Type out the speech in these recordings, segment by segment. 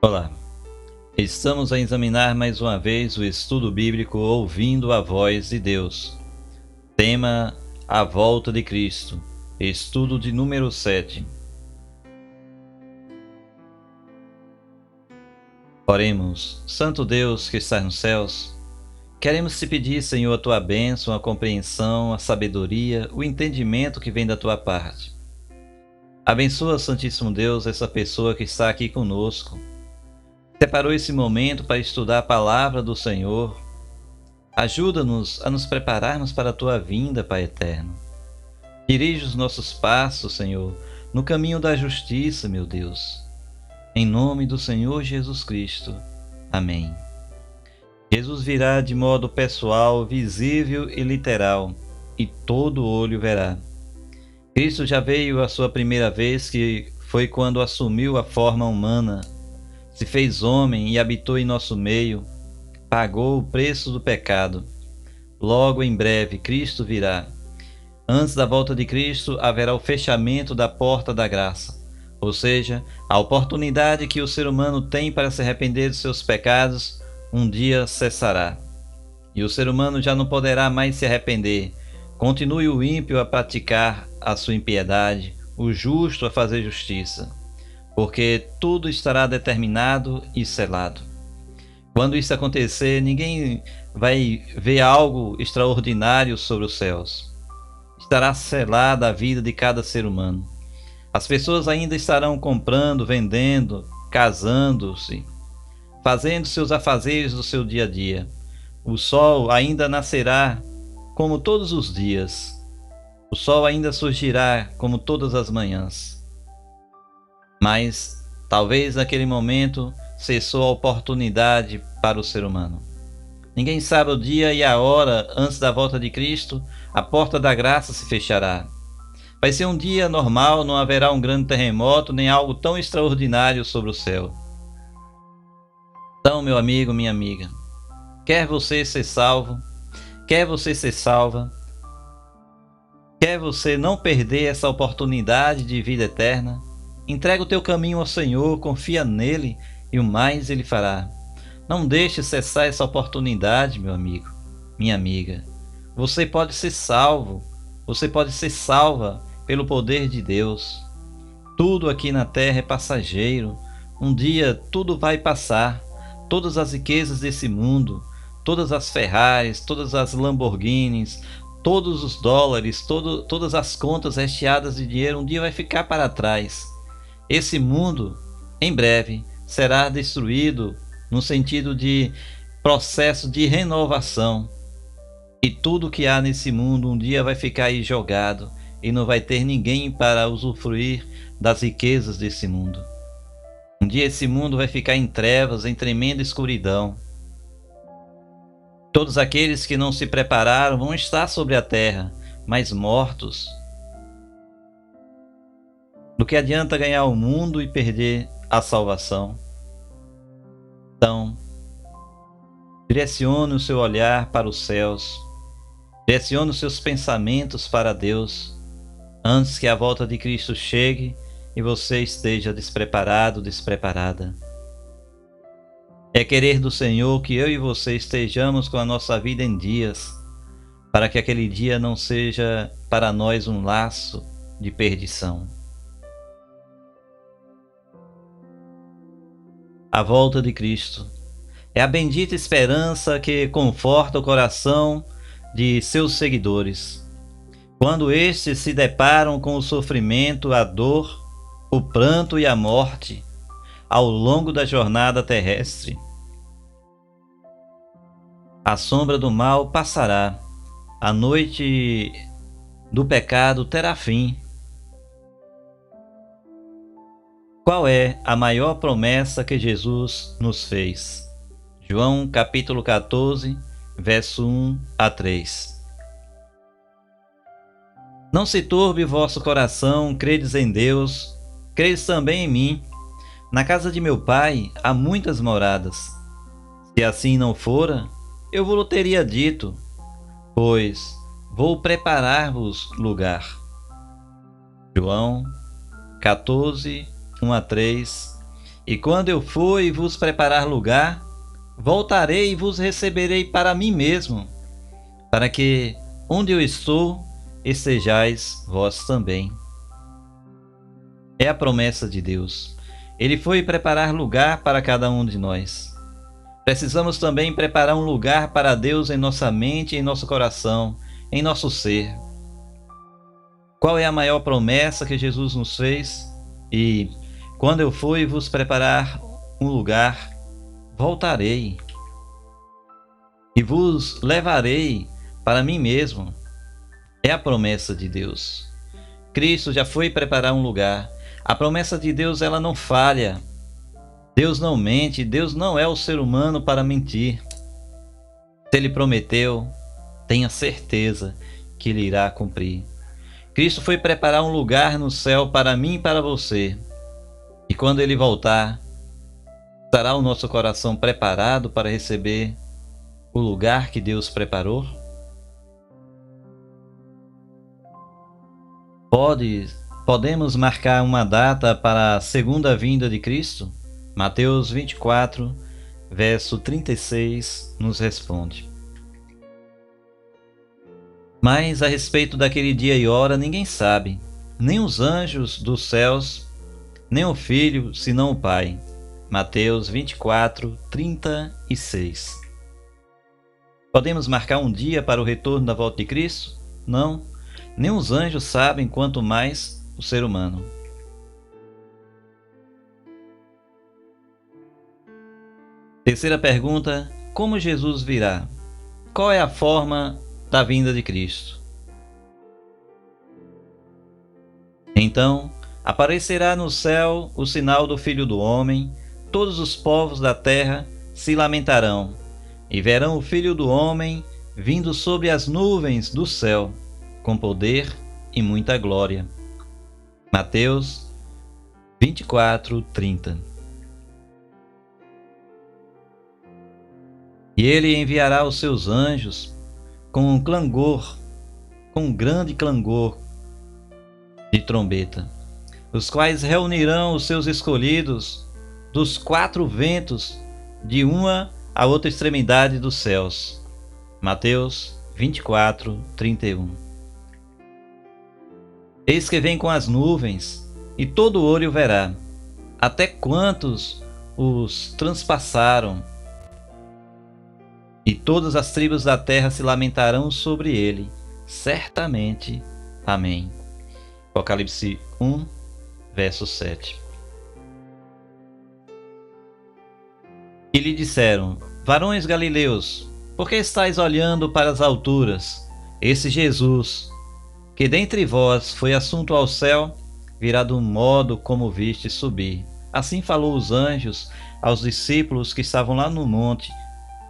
Olá, estamos a examinar mais uma vez o estudo bíblico Ouvindo a Voz de Deus. Tema: A Volta de Cristo. Estudo de número 7. Oremos. Santo Deus que estás nos céus, queremos te pedir, Senhor, a tua bênção, a compreensão, a sabedoria, o entendimento que vem da tua parte. Abençoa, Santíssimo Deus, essa pessoa que está aqui conosco. Separou esse momento para estudar a palavra do Senhor. Ajuda-nos a nos prepararmos para a tua vinda, Pai eterno. Dirige os nossos passos, Senhor, no caminho da justiça, meu Deus. Em nome do Senhor Jesus Cristo. Amém. Jesus virá de modo pessoal, visível e literal, e todo olho verá. Cristo já veio a sua primeira vez, que foi quando assumiu a forma humana, se fez homem e habitou em nosso meio, pagou o preço do pecado. Logo em breve Cristo virá. Antes da volta de Cristo haverá o fechamento da porta da graça, ou seja, a oportunidade que o ser humano tem para se arrepender dos seus pecados um dia cessará. E o ser humano já não poderá mais se arrepender. Continue o ímpio a praticar a sua impiedade, o justo a fazer justiça, porque tudo estará determinado e selado. Quando isso acontecer, ninguém vai ver algo extraordinário sobre os céus. Estará selada a vida de cada ser humano. As pessoas ainda estarão comprando, vendendo, casando-se, fazendo seus afazeres do seu dia a dia. O sol ainda nascerá como todos os dias. O sol ainda surgirá como todas as manhãs. Mas, talvez naquele momento, cessou a oportunidade para o ser humano. Ninguém sabe o dia e a hora antes da volta de Cristo, a porta da graça se fechará. Vai ser um dia normal, não haverá um grande terremoto, nem algo tão extraordinário sobre o céu. Então, meu amigo, minha amiga, quer você ser salvo, quer você ser salva, quer você não perder essa oportunidade de vida eterna, entrega o teu caminho ao Senhor, confia nele e o mais ele fará. Não deixe cessar essa oportunidade, meu amigo, minha amiga. Você pode ser salvo, você pode ser salva pelo poder de Deus. Tudo aqui na terra é passageiro. Um dia tudo vai passar. Todas as riquezas desse mundo, todas as Ferraris, todas as Lamborghinis, todos os dólares, todas as contas recheadas de dinheiro, um dia vai ficar para trás. Esse mundo, em breve, será destruído no sentido de processo de renovação. E tudo que há nesse mundo um dia vai ficar aí jogado e não vai ter ninguém para usufruir das riquezas desse mundo. Um dia esse mundo vai ficar em trevas, em tremenda escuridão. Todos aqueles que não se prepararam vão estar sobre a terra, mas mortos. Do que adianta ganhar o mundo e perder a salvação? Então, direcione o seu olhar para os céus, direcione os seus pensamentos para Deus, antes que a volta de Cristo chegue e você esteja despreparado, despreparada. É querer do Senhor que eu e você estejamos com a nossa vida em dias, para que aquele dia não seja para nós um laço de perdição. A volta de Cristo é a bendita esperança que conforta o coração de seus seguidores, quando estes se deparam com o sofrimento, a dor, o pranto e a morte ao longo da jornada terrestre. A sombra do mal passará, a noite do pecado terá fim. Qual é a maior promessa que Jesus nos fez? João capítulo 14, verso 1 a 3. Não se turbe o vosso coração, credes em Deus, credes também em mim. Na casa de meu Pai há muitas moradas. Se assim não fora, eu vos teria dito, pois vou preparar-vos lugar. João 14, 1 a 3, E quando eu for e vos preparar lugar, voltarei e vos receberei para mim mesmo, para que, onde eu estou, estejais vós também. É a promessa de Deus. Ele foi preparar lugar para cada um de nós. Precisamos também preparar um lugar para Deus em nossa mente, em nosso coração, em nosso ser. Qual é a maior promessa que Jesus nos fez? E quando eu for e vos preparar um lugar, voltarei e vos levarei para mim mesmo. É a promessa de Deus. Cristo já foi preparar um lugar. A promessa de Deus, ela não falha. Deus não mente, Deus não é o ser humano para mentir. Se Ele prometeu, tenha certeza que Ele irá cumprir. Cristo foi preparar um lugar no céu para mim e para você. E quando Ele voltar, estará o nosso coração preparado para receber o lugar que Deus preparou? Podemos marcar uma data para a segunda vinda de Cristo? Mateus 24, verso 36, nos responde. Mas a respeito daquele dia e hora ninguém sabe, nem os anjos dos céus, nem o Filho, senão o Pai. Mateus 24, 36. Podemos marcar um dia para o retorno da volta de Cristo? Não, nem os anjos sabem, quanto mais o ser humano. Terceira pergunta: como Jesus virá? Qual é a forma da vinda de Cristo? Então, aparecerá no céu o sinal do Filho do Homem, todos os povos da terra se lamentarão, e verão o Filho do Homem vindo sobre as nuvens do céu, com poder e muita glória. Mateus 24, 30. E ele enviará os seus anjos com um clangor, com um grande clangor de trombeta, os quais reunirão os seus escolhidos dos quatro ventos, de uma a outra extremidade dos céus. Mateus 24, 31. Eis que vem com as nuvens, e todo olho verá, até quantos os transpassaram, e todas as tribos da terra se lamentarão sobre ele, certamente. Amém. Apocalipse 1, verso 7. E lhe disseram: varões galileus, por que estáis olhando para as alturas? Esse Jesus, que dentre vós foi assunto ao céu, virá do modo como viste subir. Assim falou os anjos aos discípulos que estavam lá no monte,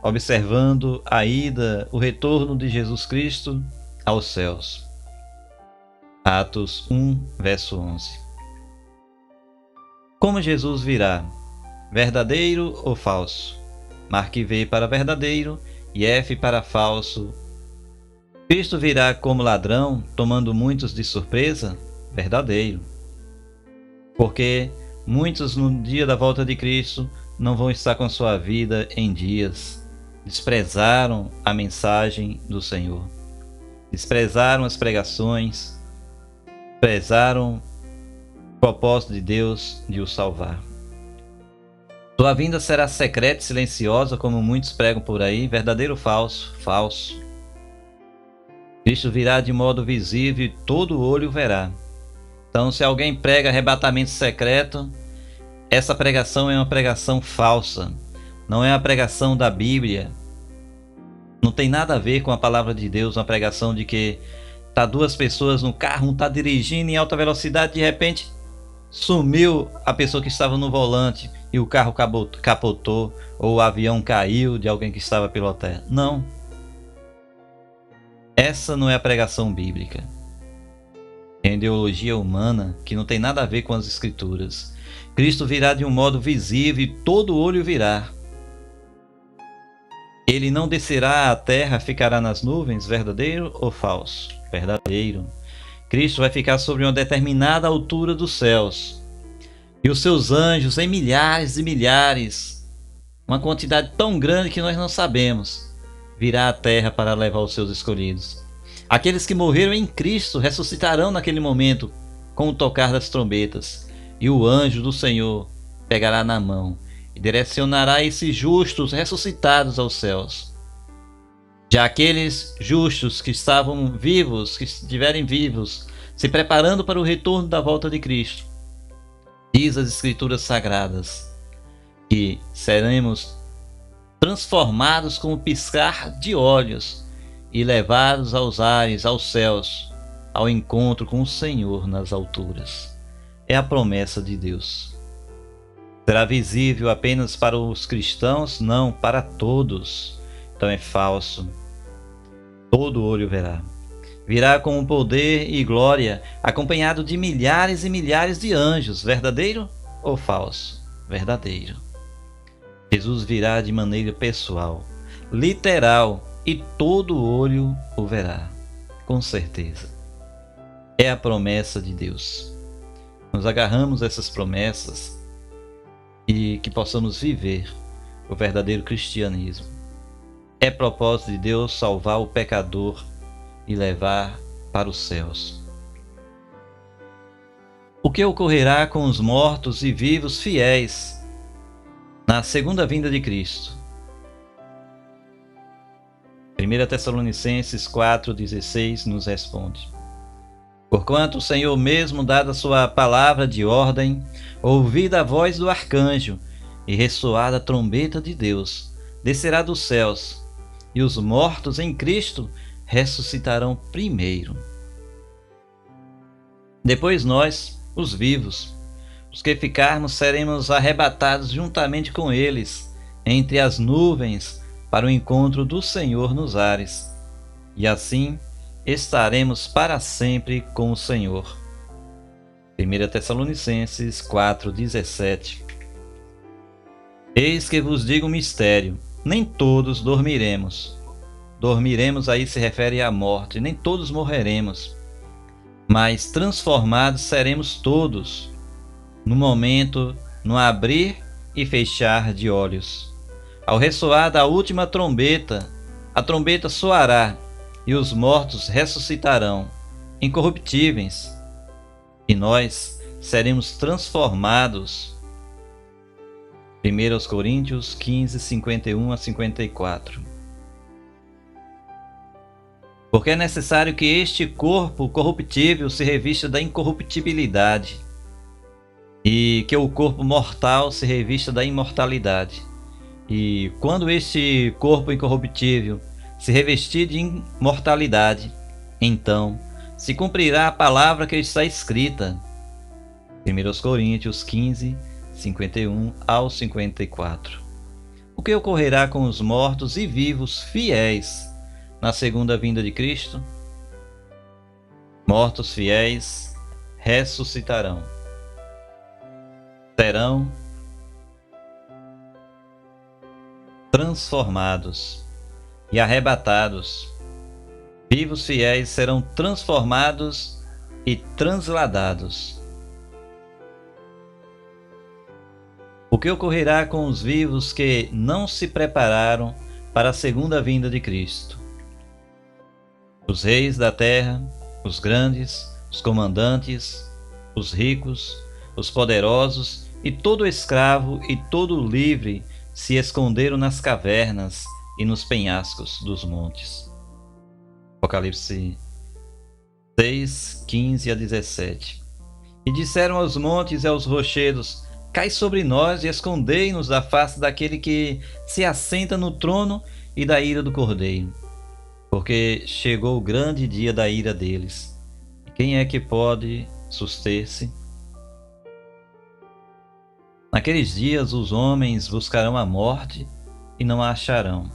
observando a ida, o retorno de Jesus Cristo aos céus. Atos 1, verso 11. Como Jesus virá? Verdadeiro ou falso? Marque V para verdadeiro e F para falso. Cristo virá como ladrão, tomando muitos de surpresa? Verdadeiro. Porque muitos no dia da volta de Cristo não vão estar com sua vida em dias. Desprezaram a mensagem do Senhor, desprezaram as pregações, desprezaram o propósito de Deus de o salvar. Sua vinda será secreta e silenciosa, como muitos pregam por aí. Verdadeiro ou falso? Falso. Cristo virá de modo visível e todo olho verá. Então, se alguém prega arrebatamento secreto, essa pregação é uma pregação falsa. Não é a pregação da Bíblia. Não tem nada a ver com a palavra de Deus, uma pregação de que tá duas pessoas no carro, um tá dirigindo em alta velocidade, de repente sumiu a pessoa que estava no volante e o carro capotou, ou o avião caiu de alguém que estava pilotando. Não. Essa não é a pregação bíblica. É ideologia humana que não tem nada a ver com as Escrituras. Cristo virá de um modo visível e todo olho virá. Ele não descerá à terra, ficará nas nuvens. Verdadeiro ou falso? Verdadeiro. Cristo vai ficar sobre uma determinada altura dos céus. e os seus anjos em milhares e milhares, uma quantidade tão grande que nós não sabemos, virá à terra para levar os seus escolhidos. Aqueles que morreram em Cristo ressuscitarão naquele momento com o tocar das trombetas, e o anjo do Senhor pegará na mão e direcionará esses justos ressuscitados aos céus. Já aqueles justos que estavam vivos, que estiverem vivos, se preparando para o retorno da volta de Cristo, diz as Escrituras Sagradas que seremos transformados com o piscar de olhos e levados aos ares, aos céus, ao encontro com o Senhor nas alturas. É a promessa de Deus. Será visível apenas para os cristãos? Não, para todos. Então é falso. Todo olho verá. Virá com poder e glória, acompanhado de milhares e milhares de anjos. Verdadeiro ou falso? Verdadeiro. Jesus virá de maneira pessoal, literal, e todo olho o verá, com certeza. É a promessa de Deus. Nos agarramos a essas promessas e que possamos viver o verdadeiro cristianismo. É propósito de Deus salvar o pecador e levar para os céus. O que ocorrerá com os mortos e vivos fiéis na segunda vinda de Cristo? 1 Tessalonicenses 4,16 nos responde: Porquanto o Senhor mesmo, dada a sua palavra de ordem, ouvida a voz do arcanjo e ressoada a trombeta de Deus, descerá dos céus, e os mortos em Cristo ressuscitarão primeiro. Depois nós, os vivos, os que ficarmos, seremos arrebatados juntamente com eles entre as nuvens para o encontro do Senhor nos ares, e assim estaremos para sempre com o Senhor. 1 Tessalonicenses 4,17. Eis que vos digo um mistério: nem todos dormiremos. Dormiremos aí se refere à morte, nem todos morreremos, mas transformados seremos todos, no momento, no abrir e fechar de olhos. Ao ressoar da última trombeta, a trombeta soará, e os mortos ressuscitarão, incorruptíveis, e nós seremos transformados. 1 Coríntios 15, 51 a 54. Porque é necessário que este corpo corruptível se revista da incorruptibilidade, e que o corpo mortal se revista da imortalidade. E quando este corpo incorruptível se revestir de imortalidade, então se cumprirá a palavra que está escrita. 1 Coríntios 15, 51 ao 54. O que ocorrerá com os mortos e vivos fiéis na segunda vinda de Cristo? Mortos fiéis ressuscitarão. Serão transformados e arrebatados. Vivos fiéis serão transformados e transladados. O que ocorrerá com os vivos que não se prepararam para a segunda vinda de Cristo? Os reis da terra, os grandes, os comandantes, os ricos, os poderosos e todo escravo e todo livre se esconderam nas cavernas e nos penhascos dos montes. Apocalipse 6, 15 a 17. E disseram aos montes e aos rochedos: Cai sobre nós e escondei-nos da face daquele que se assenta no trono e da ira do Cordeiro. Porque chegou o grande dia da ira deles. E quem é que pode suster-se? Naqueles dias os homens buscarão a morte e não a acharão.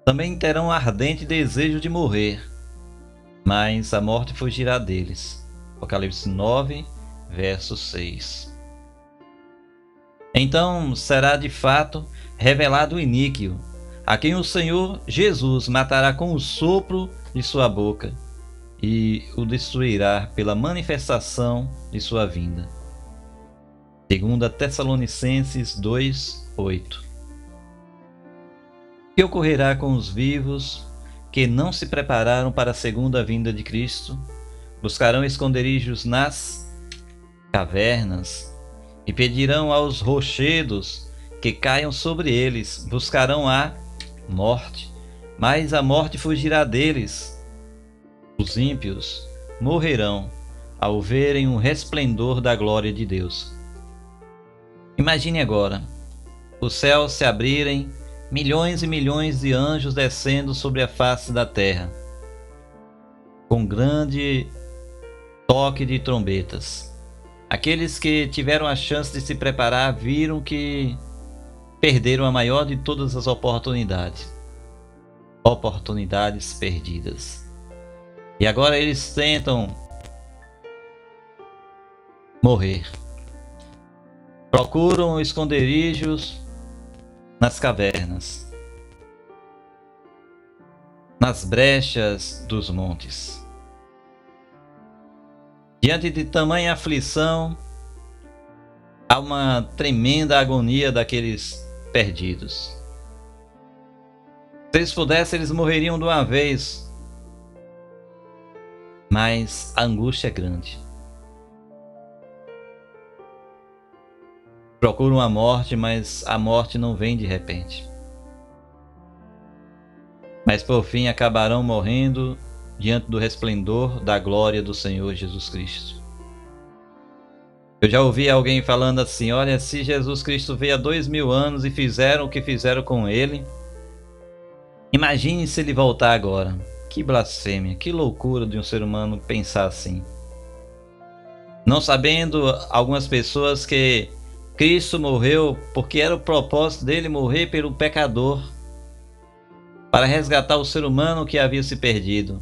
Também terão ardente desejo de morrer, mas a morte fugirá deles. Apocalipse 9, verso 6. Então será de fato revelado o iníquo, a quem o Senhor Jesus matará com o sopro de sua boca e o destruirá pela manifestação de sua vinda. Segunda Tessalonicenses 2:8. O que ocorrerá com os vivos que não se prepararam para a segunda vinda de Cristo? Buscarão esconderijos nas cavernas e pedirão aos rochedos que caiam sobre eles. Buscarão a morte, mas a morte fugirá deles. Os ímpios morrerão ao verem o resplendor da glória de Deus. Imagine agora os céus se abrirem, milhões e milhões de anjos descendo sobre a face da terra, com grande toque de trombetas. Aqueles que tiveram a chance de se preparar viram que perderam a maior de todas as oportunidades perdidas. E agora eles tentam morrer. Procuram esconderijos nas cavernas, nas brechas dos montes. Diante de tamanha aflição, há uma tremenda agonia daqueles perdidos. Se eles pudessem, eles morreriam de uma vez, mas a angústia é grande. Procuram a morte, mas a morte não vem de repente. Mas por fim acabarão morrendo diante do resplendor da glória do Senhor Jesus Cristo. Eu já ouvi alguém falando assim: olha, se Jesus Cristo veio há 2000 anos e fizeram o que fizeram com ele, imagine se ele voltar agora. Que blasfêmia, que loucura de um ser humano pensar assim. Não sabendo algumas pessoas que Cristo morreu porque era o propósito dele morrer pelo pecador, para resgatar o ser humano que havia se perdido.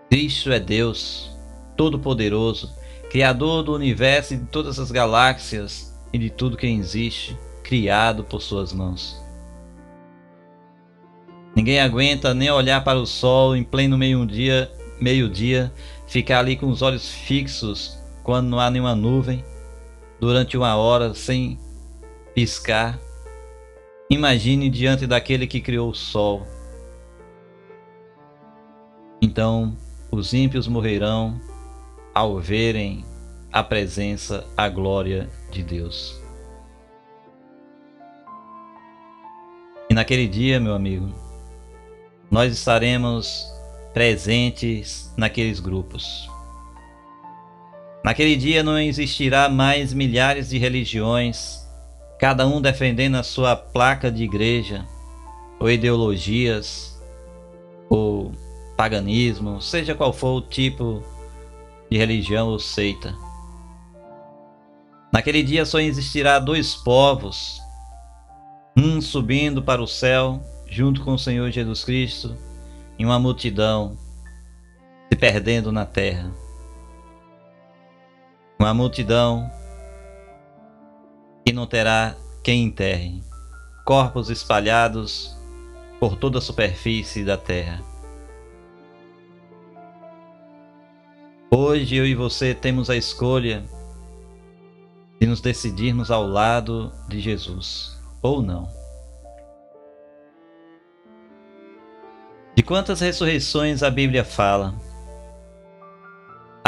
Cristo é Deus Todo-Poderoso, Criador do universo e de todas as galáxias e de tudo que existe, criado por suas mãos. Ninguém aguenta nem olhar para o sol em pleno meio-dia, ficar ali com os olhos fixos quando não há nenhuma nuvem, durante 1 hora sem piscar. Imagine diante daquele que criou o sol. Então os ímpios morrerão ao verem a presença, a glória de Deus. E naquele dia, meu amigo, nós estaremos presentes naqueles grupos. Naquele dia não existirá mais milhares de religiões, cada um defendendo a sua placa de igreja, ou ideologias, ou paganismo, seja qual for o tipo de religião ou seita. Naquele dia só existirá 2 povos, um subindo para o céu, junto com o Senhor Jesus Cristo, e uma multidão se perdendo na terra. Uma multidão que não terá quem enterre, corpos espalhados por toda a superfície da terra. Hoje eu e você temos a escolha de nos decidirmos ao lado de Jesus ou não. De quantas ressurreições a Bíblia fala?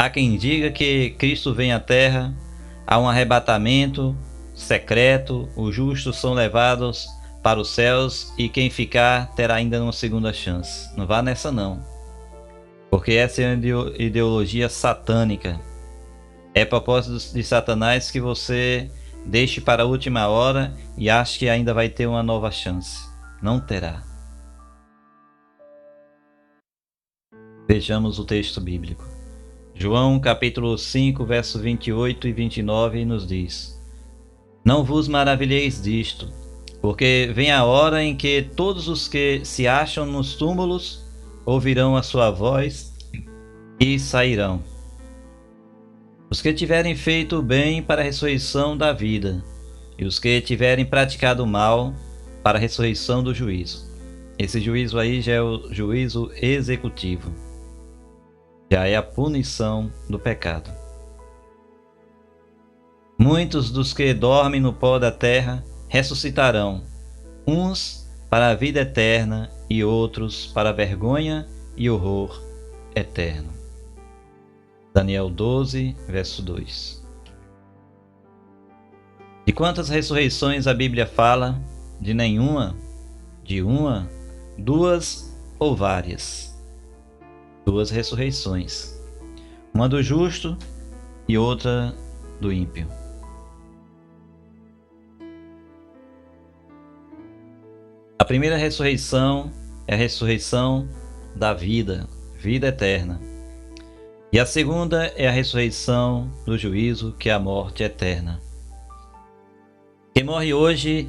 Há quem diga que Cristo vem à terra, há um arrebatamento secreto, os justos são levados para os céus e quem ficar terá ainda uma segunda chance. Não vá nessa não, porque essa é uma ideologia satânica. É propósito de Satanás que você deixe para a última hora e ache que ainda vai ter uma nova chance. Não terá. Vejamos o texto bíblico. João capítulo 5, verso 28 e 29 nos diz: Não vos maravilheis disto, porque vem a hora em que todos os que se acham nos túmulos ouvirão a sua voz e sairão. Os que tiverem feito o bem para a ressurreição da vida, e os que tiverem praticado o mal para a ressurreição do juízo. Esse juízo aí já é o juízo executivo. Já é a punição do pecado. muitos dos que dormem no pó da terra ressuscitarão, uns para a vida eterna e outros para a vergonha e horror eterno. Daniel 12, verso 2. De quantas ressurreições a Bíblia fala? De nenhuma? De uma? Duas ou várias? Duas ressurreições. Uma do justo e outra do ímpio. A primeira ressurreição é a ressurreição da vida, vida eterna. E a segunda é a ressurreição do juízo, que é a morte eterna. Quem morre hoje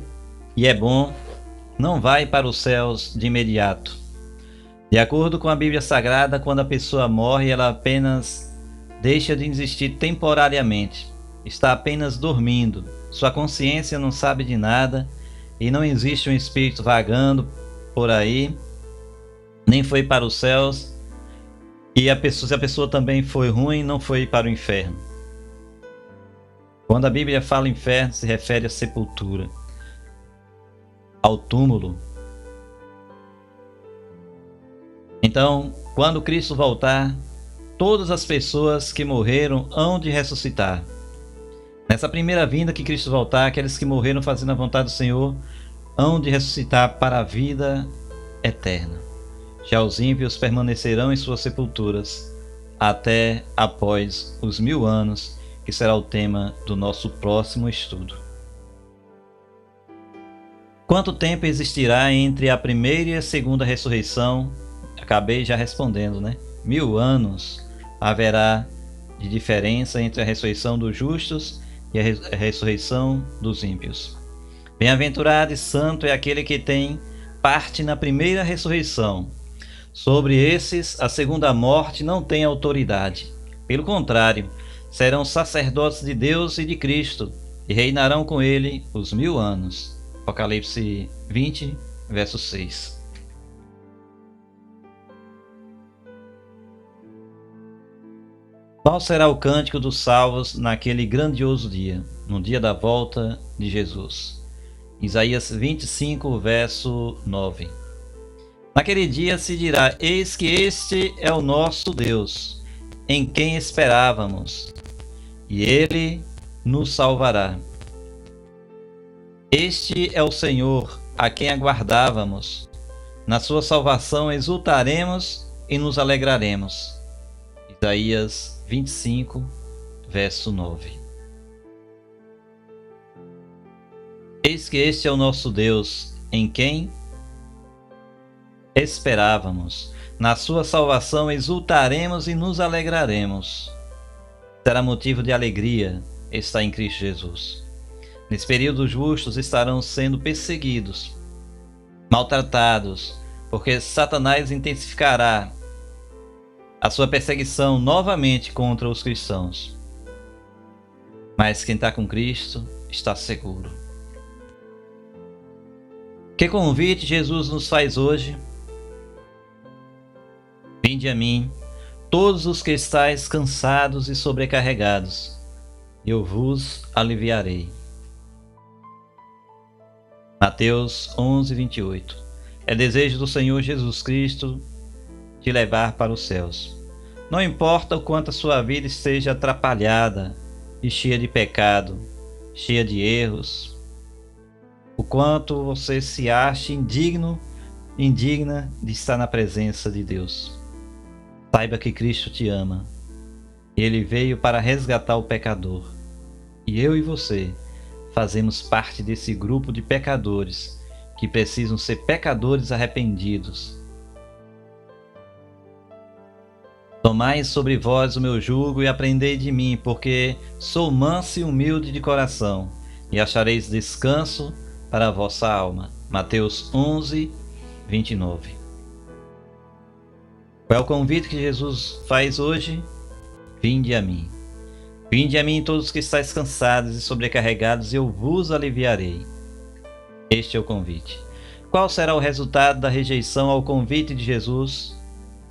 e é bom, não vai para os céus de imediato. De acordo com a Bíblia Sagrada, quando a pessoa morre, ela apenas deixa de existir temporariamente. Está apenas dormindo. Sua consciência não sabe de nada e não existe um espírito vagando por aí, nem foi para os céus. E se a pessoa também foi ruim, não foi para o inferno. Quando a Bíblia fala inferno, se refere à sepultura, ao túmulo. Então, quando Cristo voltar, todas as pessoas que morreram hão de ressuscitar. Nessa primeira vinda que Cristo voltar, aqueles que morreram fazendo a vontade do Senhor hão de ressuscitar para a vida eterna. Já os ímpios permanecerão em suas sepulturas até após os 1000 anos, que será o tema do nosso próximo estudo. Quanto tempo existirá entre a primeira e a segunda ressurreição? Acabei já respondendo, né? 1000 anos haverá de diferença entre a ressurreição dos justos e a ressurreição dos ímpios. Bem-aventurado e santo é aquele que tem parte na primeira ressurreição. Sobre esses, a segunda morte não tem autoridade. Pelo contrário, serão sacerdotes de Deus e de Cristo, e reinarão com ele os 1000 anos. Apocalipse 20, verso 6. Qual será o cântico dos salvos naquele grandioso dia, no dia da volta de Jesus? Isaías 25, verso 9. Naquele dia se dirá: eis que este é o nosso Deus, em quem esperávamos, e ele nos salvará. Este é o Senhor, a quem aguardávamos. Na sua salvação exultaremos e nos alegraremos. Isaías 25, verso 9. Eis que este é o nosso Deus, em quem esperávamos. Na sua salvação exultaremos e nos alegraremos. Será motivo de alegria estar em Cristo Jesus. Nesse período, os justos estarão sendo perseguidos, maltratados, porque Satanás intensificará a sua perseguição novamente contra os cristãos. Mas quem está com Cristo está seguro. Que convite Jesus nos faz hoje? Vinde a mim, todos os que estáis cansados e sobrecarregados, eu vos aliviarei. Mateus 11, 28. É desejo do Senhor Jesus Cristo te levar para os céus. Não importa o quanto a sua vida esteja atrapalhada e cheia de pecado, cheia de erros, o quanto você se acha indigna de estar na presença de Deus. Saiba que Cristo te ama. Ele veio para resgatar o pecador. E eu e você fazemos parte desse grupo de pecadores que precisam ser pecadores arrependidos. Tomai sobre vós o meu jugo e aprendei de mim, porque sou manso e humilde de coração, e achareis descanso para a vossa alma. Mateus 11, 29. Qual é o convite que Jesus faz hoje? Vinde a mim. Vinde a mim todos que estáis cansados e sobrecarregados, e eu vos aliviarei. Este é o convite. Qual será o resultado da rejeição ao convite de Jesus?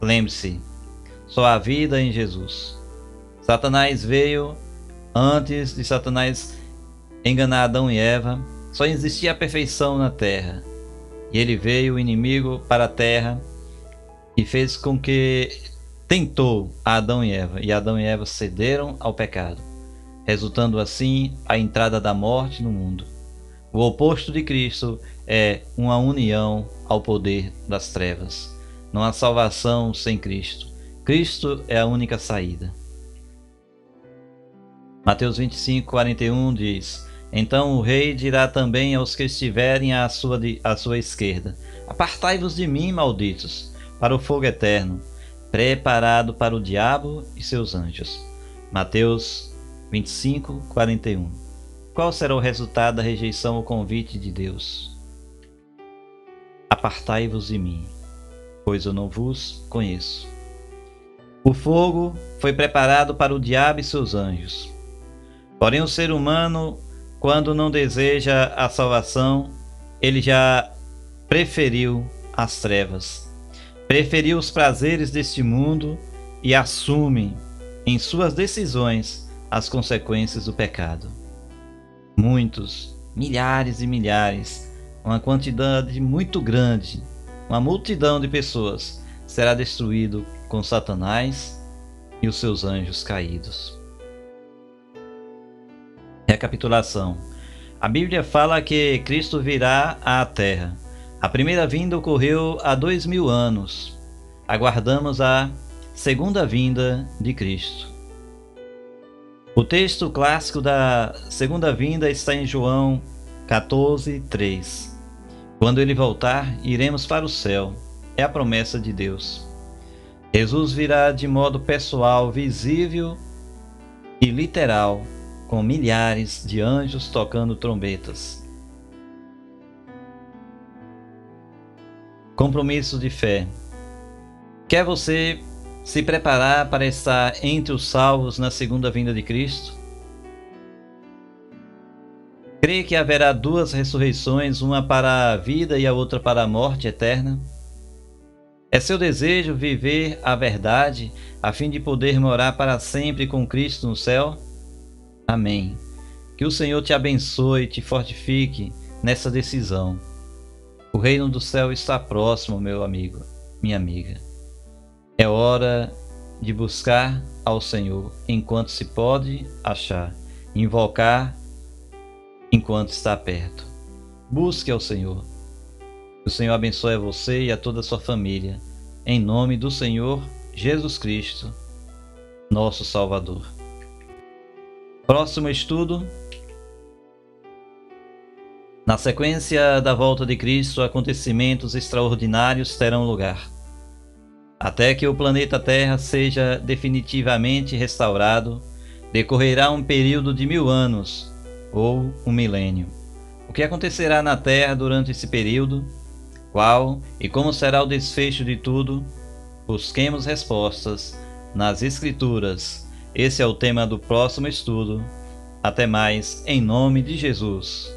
Lembre-se, só há vida em Jesus. Satanás veio Antes de Satanás enganar Adão e Eva, só existia a perfeição na terra. E ele veio, o inimigo, para a terra e fez com que tentou a Adão e Eva. E Adão e Eva cederam ao pecado, resultando assim a entrada da morte no mundo. O oposto de Cristo é uma união ao poder das trevas. Não há salvação sem Cristo. Cristo é a única saída. Mateus 25:41 diz: Então o rei dirá também aos que estiverem à sua esquerda: Apartai-vos de mim, malditos, para o fogo eterno, preparado para o diabo e seus anjos. Mateus 25:41. Qual será o resultado da rejeição ao convite de Deus? Apartai-vos de mim, pois eu não vos conheço. O fogo foi preparado para o diabo e seus anjos. Porém, o ser humano, quando não deseja a salvação, ele já preferiu as trevas, preferiu os prazeres deste mundo e assume em suas decisões as consequências do pecado. Muitos, milhares e milhares, uma quantidade muito grande, uma multidão de pessoas será destruído com Satanás e os seus anjos caídos. Recapitulação. A Bíblia fala que Cristo virá à Terra. A primeira vinda ocorreu há 2000 anos. Aguardamos a segunda vinda de Cristo. O texto clássico da segunda vinda está em João 14:3. Quando ele voltar, iremos para o céu. É a promessa de Deus. Jesus virá de modo pessoal, visível e literal, com milhares de anjos tocando trombetas. Compromisso de fé. Quer você se preparar para estar entre os salvos na segunda vinda de Cristo? Crê que haverá duas ressurreições, uma para a vida e a outra para a morte eterna? É seu desejo viver a verdade a fim de poder morar para sempre com Cristo no céu? Amém. Que o Senhor te abençoe e te fortifique nessa decisão. O reino do céu está próximo, meu amigo, minha amiga. É hora de buscar ao Senhor enquanto se pode achar, invocar enquanto está perto. Busque ao Senhor. Que o Senhor abençoe a você e a toda a sua família, em nome do Senhor Jesus Cristo, nosso Salvador. Próximo estudo. Na sequência da volta de Cristo, acontecimentos extraordinários terão lugar. Até que o planeta Terra seja definitivamente restaurado, decorrerá um período de 1000 anos, ou um milênio. O que acontecerá na Terra durante esse período? Qual e como será o desfecho de tudo? Busquemos respostas nas Escrituras. Esse é o tema do próximo estudo. Até mais, em nome de Jesus.